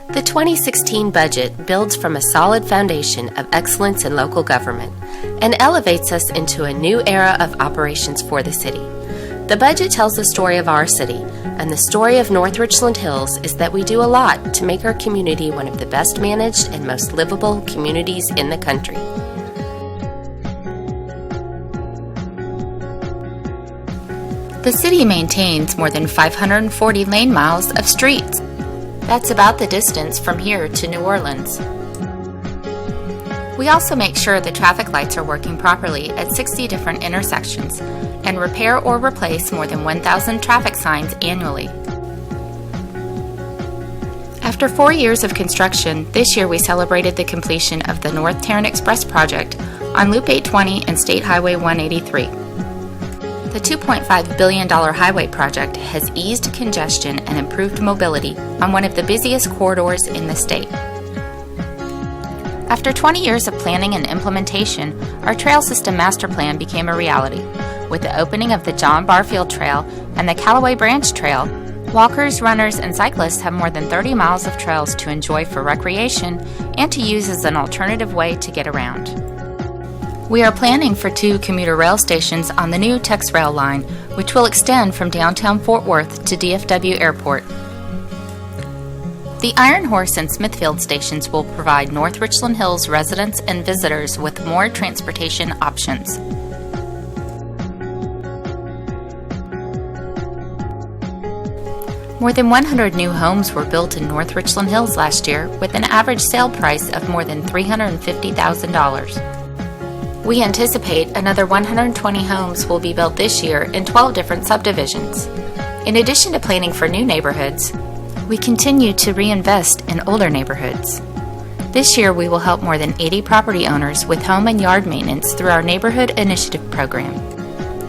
The 2016 budget builds from a solid foundation of excellence in local government and elevates us into a new era of operations for the city. The budget tells the story of our city, and the story of North Richland Hills is that we do a lot to make our community one of the best managed and most livable communities in the country. The city maintains more than 540 lane miles of streets. That's about the distance from here to New Orleans. We also make sure the traffic lights are working properly at 60 different intersections and repair or replace more than 1,000 traffic signs annually. After 4 years of construction, this year we celebrated the completion of the North Tarrant Express project on Loop 820 and State Highway 183. The $2.5 billion highway project has eased congestion and improved mobility on one of the busiest corridors in the state. After 20 years of planning and implementation, our trail system master plan became a reality. With the opening of the John Barfield Trail and the Callaway Branch Trail, walkers, runners, and cyclists have more than 30 miles of trails to enjoy for recreation and to use as an alternative way to get around. We are planning for 2 commuter rail stations on the new Tex Rail line, which will extend from downtown Fort Worth to DFW Airport. The Iron Horse and Smithfield stations will provide North Richland Hills residents and visitors with more transportation options. More than 100 new homes were built in North Richland Hills last year, with an average sale price of more than $350,000. We anticipate another 120 homes will be built this year in 12 different subdivisions. In addition to planning for new neighborhoods, we continue to reinvest in older neighborhoods. This year we will help more than 80 property owners with home and yard maintenance through our Neighborhood Initiative program.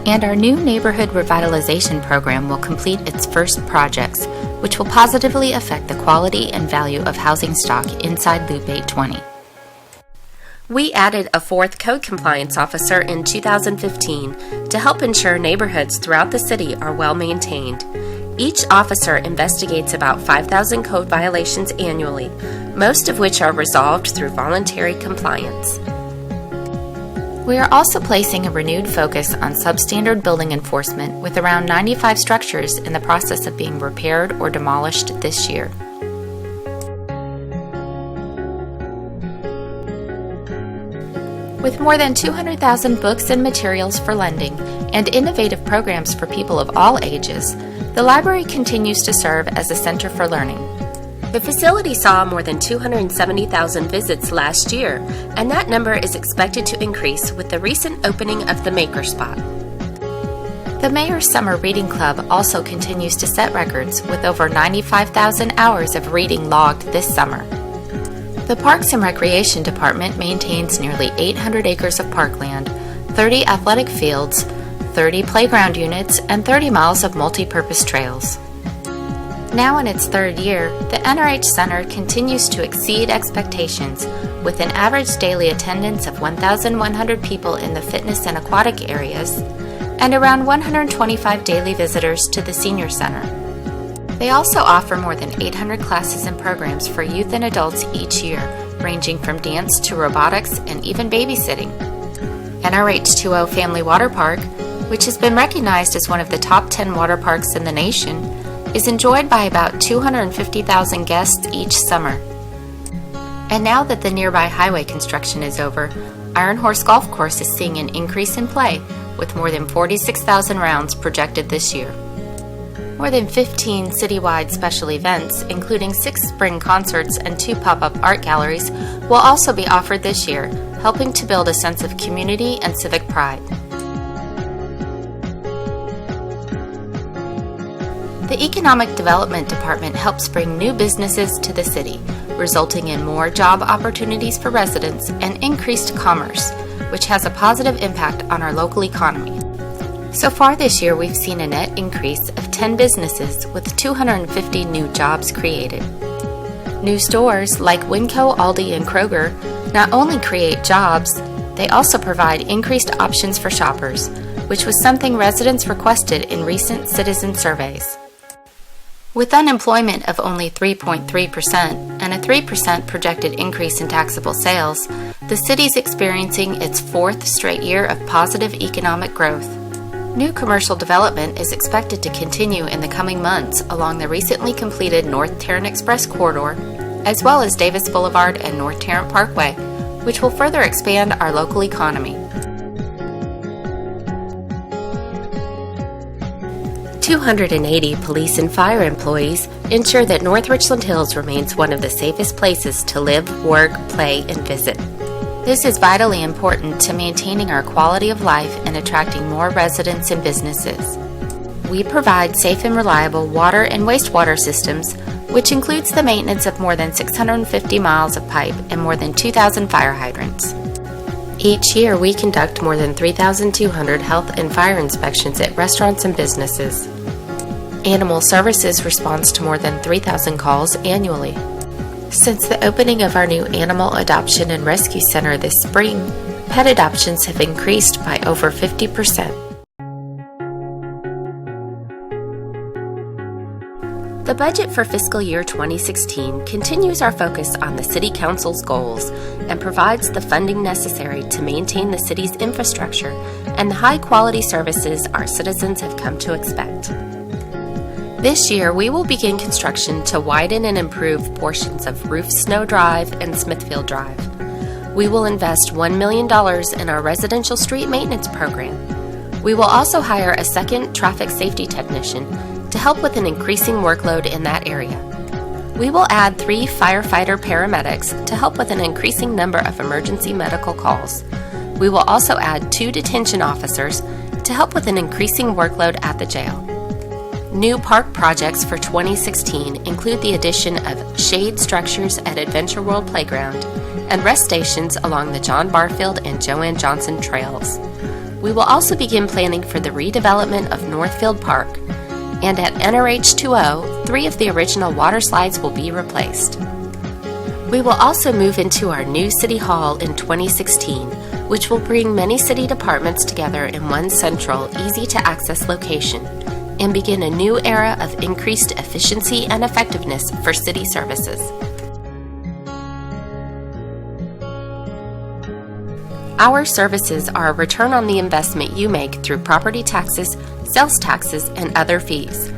And our new Neighborhood Revitalization program will complete its first projects, which will positively affect the quality and value of housing stock inside Loop 820. We added a 4th code compliance officer in 2015 to help ensure neighborhoods throughout the city are well maintained. Each officer investigates about 5,000 code violations annually, most of which are resolved through voluntary compliance. We are also placing a renewed focus on substandard building enforcement, with around 95 structures in the process of being repaired or demolished this year. With more than 200,000 books and materials for lending and innovative programs for people of all ages, the library continues to serve as a center for learning. The facility saw more than 270,000 visits last year, and that number is expected to increase with the recent opening of the Maker Spot. The Mayor's Summer Reading Club also continues to set records, with over 95,000 hours of reading logged this summer. The Parks and Recreation Department maintains nearly 800 acres of parkland, 30 athletic fields, 30 playground units, and 30 miles of multi-purpose trails. Now in its 3rd year, the NRH Center continues to exceed expectations, with an average daily attendance of 1,100 people in the fitness and aquatic areas, and around 125 daily visitors to the Senior Center. They also offer more than 800 classes and programs for youth and adults each year, ranging from dance to robotics and even babysitting. NRH 2O Family Water Park, which has been recognized as one of the top 10 water parks in the nation, is enjoyed by about 250,000 guests each summer. And now that the nearby highway construction is over, Iron Horse Golf Course is seeing an increase in play, with more than 46,000 rounds projected this year. More than 15 citywide special events, including 6 spring concerts and 2 pop-up art galleries, will also be offered this year, helping to build a sense of community and civic pride. The Economic Development Department helps bring new businesses to the city, resulting in more job opportunities for residents and increased commerce, which has a positive impact on our local economy. So far this year, we've seen a net increase of 10 businesses with 250 new jobs created. New stores like Winco, Aldi, and Kroger not only create jobs, they also provide increased options for shoppers, which was something residents requested in recent citizen surveys. With unemployment of only 3.3% and a 3% projected increase in taxable sales, the city is experiencing its fourth straight year of positive economic growth. New commercial development is expected to continue in the coming months along the recently completed North Tarrant Express corridor, as well as Davis Boulevard and North Tarrant Parkway, which will further expand our local economy. 280 police and fire employees ensure that North Richland Hills remains one of the safest places to live, work, play, and visit. This is vitally important to maintaining our quality of life and attracting more residents and businesses. We provide safe and reliable water and wastewater systems, which includes the maintenance of more than 650 miles of pipe and more than 2,000 fire hydrants. Each year, we conduct more than 3,200 health and fire inspections at restaurants and businesses. Animal Services responds to more than 3,000 calls annually. Since the opening of our new Animal Adoption and Rescue Center this spring, pet adoptions have increased by over 50%. The budget for fiscal year 2016 continues our focus on the City Council's goals and provides the funding necessary to maintain the city's infrastructure and the high-quality services our citizens have come to expect. This year, we will begin construction to widen and improve portions of Roof Snow Drive and Smithfield Drive. We will invest $1 million in our residential street maintenance program. We will also hire a second traffic safety technician to help with an increasing workload in that area. We will add 3 firefighter paramedics to help with an increasing number of emergency medical calls. We will also add 2 detention officers to help with an increasing workload at the jail. New park projects for 2016 include the addition of shade structures at Adventure World Playground and rest stations along the John Barfield and Joanne Johnson trails. We will also begin planning for the redevelopment of Northfield Park, and at NRH 2.0, 3 of the original water slides will be replaced. We will also move into our new City Hall in 2016, which will bring many city departments together in one central, easy-to-access location, and begin a new era of increased efficiency and effectiveness for city services. Our services are a return on the investment you make through property taxes, sales taxes, and other fees.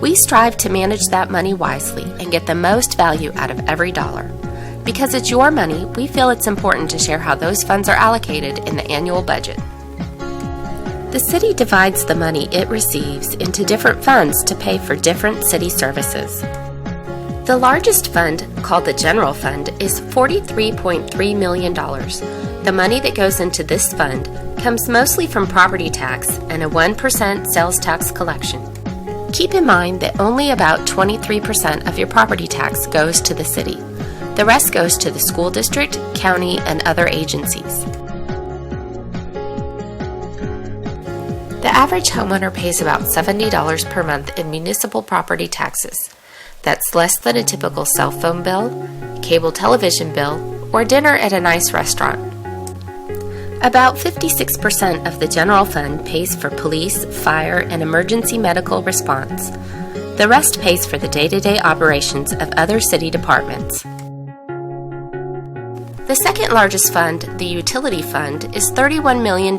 We strive to manage that money wisely and get the most value out of every dollar. Because it's your money, we feel it's important to share how those funds are allocated in the annual budget. The city divides the money it receives into different funds to pay for different city services. The largest fund, called the General Fund, is $43.3 million. The money that goes into this fund comes mostly from property tax and a 1% sales tax collection. Keep in mind that only about 23% of your property tax goes to the city. The rest goes to the school district, county, and other agencies. The average homeowner pays about $70 per month in municipal property taxes. That's less than a typical cell phone bill, cable television bill, or dinner at a nice restaurant. About 56% of the general fund pays for police, fire, and emergency medical response. The rest pays for the day-to-day operations of other city departments. The second largest fund, the utility fund, is $31 million,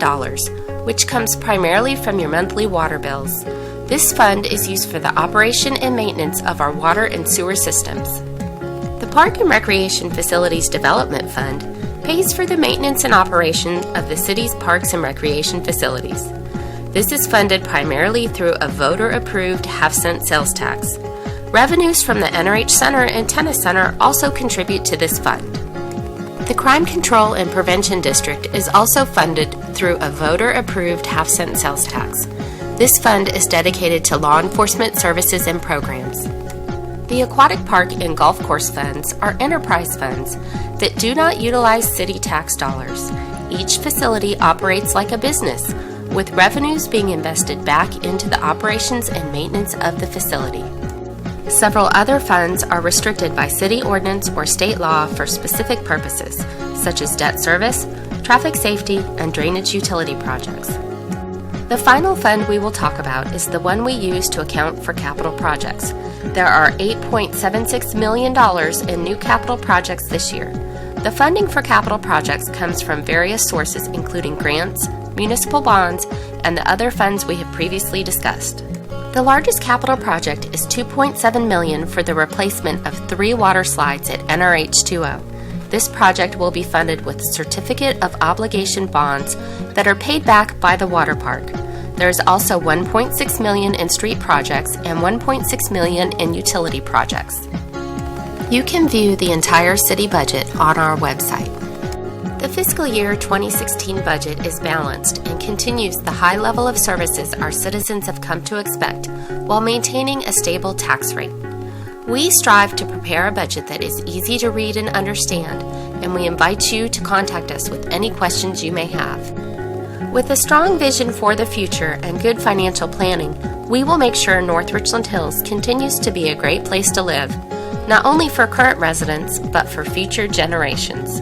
which comes primarily from your monthly water bills. This fund is used for the operation and maintenance of our water and sewer systems. The Park and Recreation Facilities Development Fund pays for the maintenance and operation of the city's parks and recreation facilities. This is funded primarily through a voter-approved half-cent sales tax. Revenues from the NRH Center and Tennis Center also contribute to this fund. The Crime Control and Prevention District is also funded through a voter-approved half-cent sales tax. This fund is dedicated to law enforcement services and programs. The Aquatic Park and Golf Course funds are enterprise funds that do not utilize city tax dollars. Each facility operates like a business, with revenues being invested back into the operations and maintenance of the facility. Several other funds are restricted by city ordinance or state law for specific purposes, such as debt service, traffic safety, and drainage utility projects. The final fund we will talk about is the one we use to account for capital projects, There are $8.76 million in new capital projects this year. The funding for capital projects comes from various sources, including grants, municipal bonds, and the other funds we have previously discussed. The largest capital project is $2.7 million for the replacement of 3 water slides at NRH 2.0. This project will be funded with certificate of obligation bonds that are paid back by the water park. There is also $1.6 million in street projects and $1.6 million in utility projects. You can view the entire city budget on our website. The fiscal year 2016 budget is balanced and continues the high level of services our citizens have come to expect while maintaining a stable tax rate. We strive to prepare a budget that is easy to read and understand, and we invite you to contact us with any questions you may have. With a strong vision for the future and good financial planning, we will make sure North Richland Hills continues to be a great place to live, not only for current residents, but for future generations.